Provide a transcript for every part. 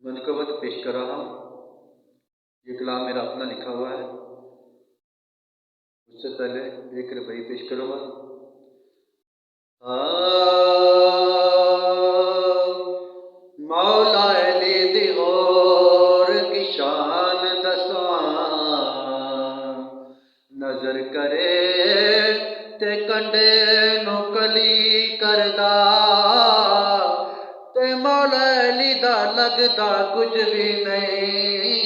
मन को वक्त पेश कर रहा हूँ। ये कलाम मेरा अपना लिखा हुआ है। उससे पहले एक रबई पेश करूँगा। मौला अली दी और की शान दसां, नजर करे ते कंडे नु कली करदा, ते मौला अली दा लगदा कुछ भी नहीं,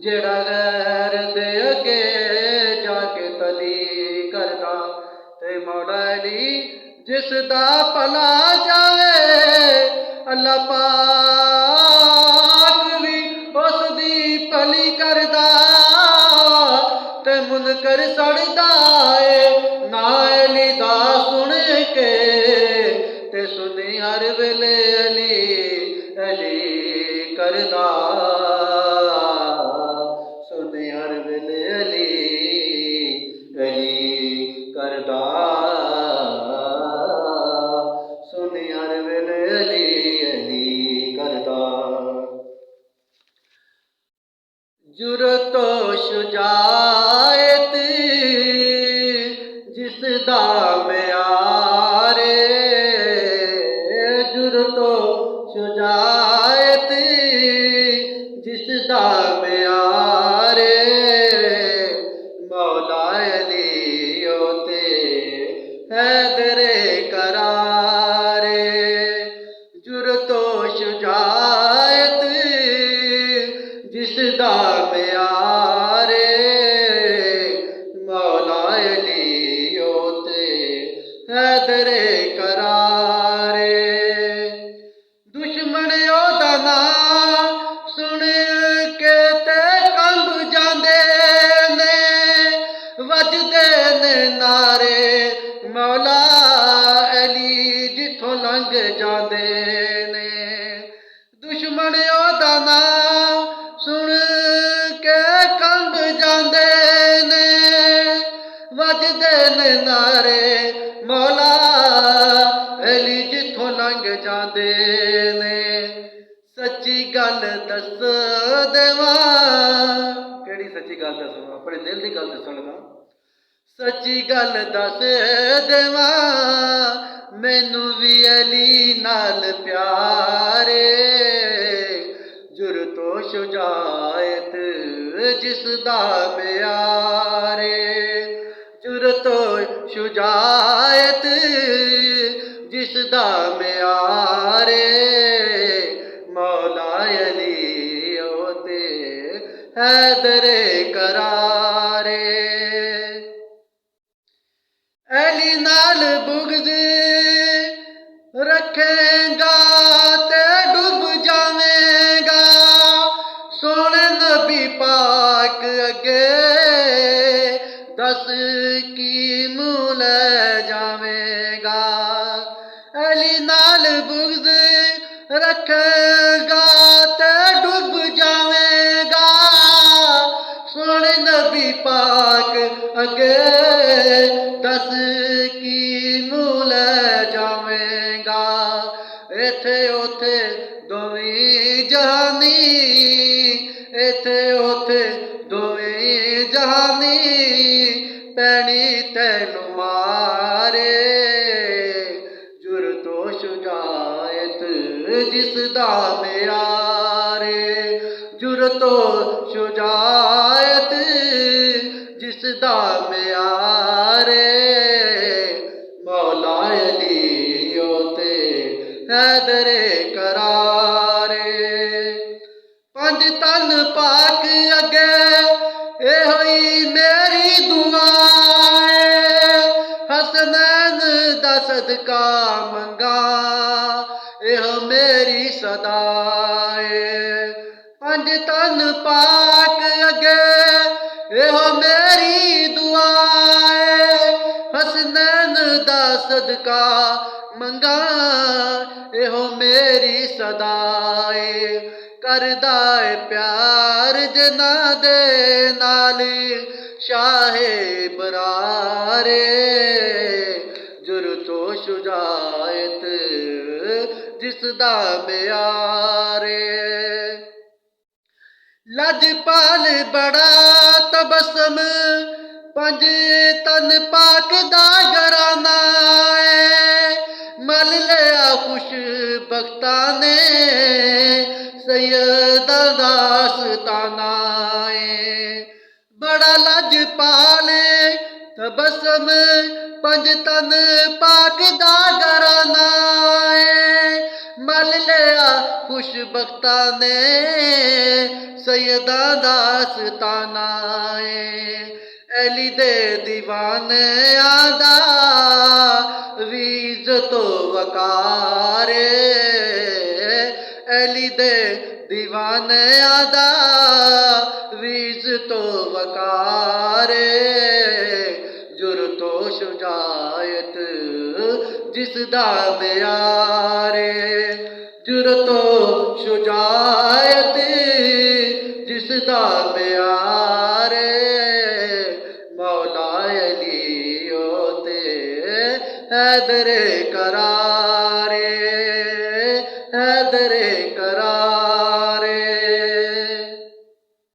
जेड़ा गैर दे अगे जाके तली करदा। ते मौला अली जिसदा भला जावे, अल्लाह पाक भी उसदी भली करदा, ते मुनकर सड़दा है ना अली दा सुन के, ते सुनी हर वेले अली अली करदा, सुनी हर वेले अली अली करदा, सुनी हर वेले अली अली करदा। जुरतो शुजायत जिसदा म्यारे, जुरतो शुजायत जिसदा म्यारे, मौला अली होते हैदरे करारे। जुरतो शुजायत जिसदा म्यारे, मौला अली होते हैदरे करारे। दुश्मन ओदा नाम सुन के ते कंब जांदे ने, वजदे ने नारे मौला अली जिथों लंघ जांदे ने। दुश्मन ओदा नाम सुन के कंब जांदे ने, वजदे ने नारे मौला अली जिथों लंघ जांदे ने। सच्ची गल दस देवां, केड़ी सच्ची गल दसां, अपने दिल दी गल दसन लगा। सच्ची गल दस देवां मैनू भी अली नाल प्यारे, जुरतो शुजायत जिसदा म्यारे, जुरतो शुजायत जिसदा म्यारे, मौला अली होते हैदरे करारे। अली नाल बुग़्ज़ रखेगा ते डूब जावेगा, सोने नबी पाक अगे दस की मुँह ले जावेगा। अली नाल बुग़्ज़ रखेगा ते डूब जावेगा, सोने नबी पाक अगे दस की मुँह ले जावेगा। इथे उथे दोवें जहानी, इथे उथे दोवें जहानी, पैनी तैनू मारे। जुरतो शुजायत जिसदा म्यारे, जुरतो शुजायत जिसदा म्यारे, मौला अली होते हैदरे करारे। पंज तन पाक अगे ए होई मेरी दुआ, हसनैन दा सदका मंगा एहो मेरी सदाए। पंज तन पाक अगे एहो मेरी दुआए, हसनैन दा सदका मंगा एहो मेरी सदाए। करदा है प्यार जना दे नाल शाहे बरारे, जुरतो शुजायत जिस दा मियारे। लजपाल बड़ा तबसम पंज तन पाक दा घराना है। मल लिया खुश बख्ता ने सैयदा दास्ताना है। बड़ा लजपाल तबसम पंज तन पाक दा घराना है। मल लिया खुश बख्ता ने सैयदा दास्ताना है। अली दे दीवाने आदा वीज तो वकारे। अली दे दीवाने आदा वीज तो वकारे। जुरतो शुजायत जिस दा मियारे। जुरतो शुजायत जिस दा मियारे। मौला अली होते हैदर करारे।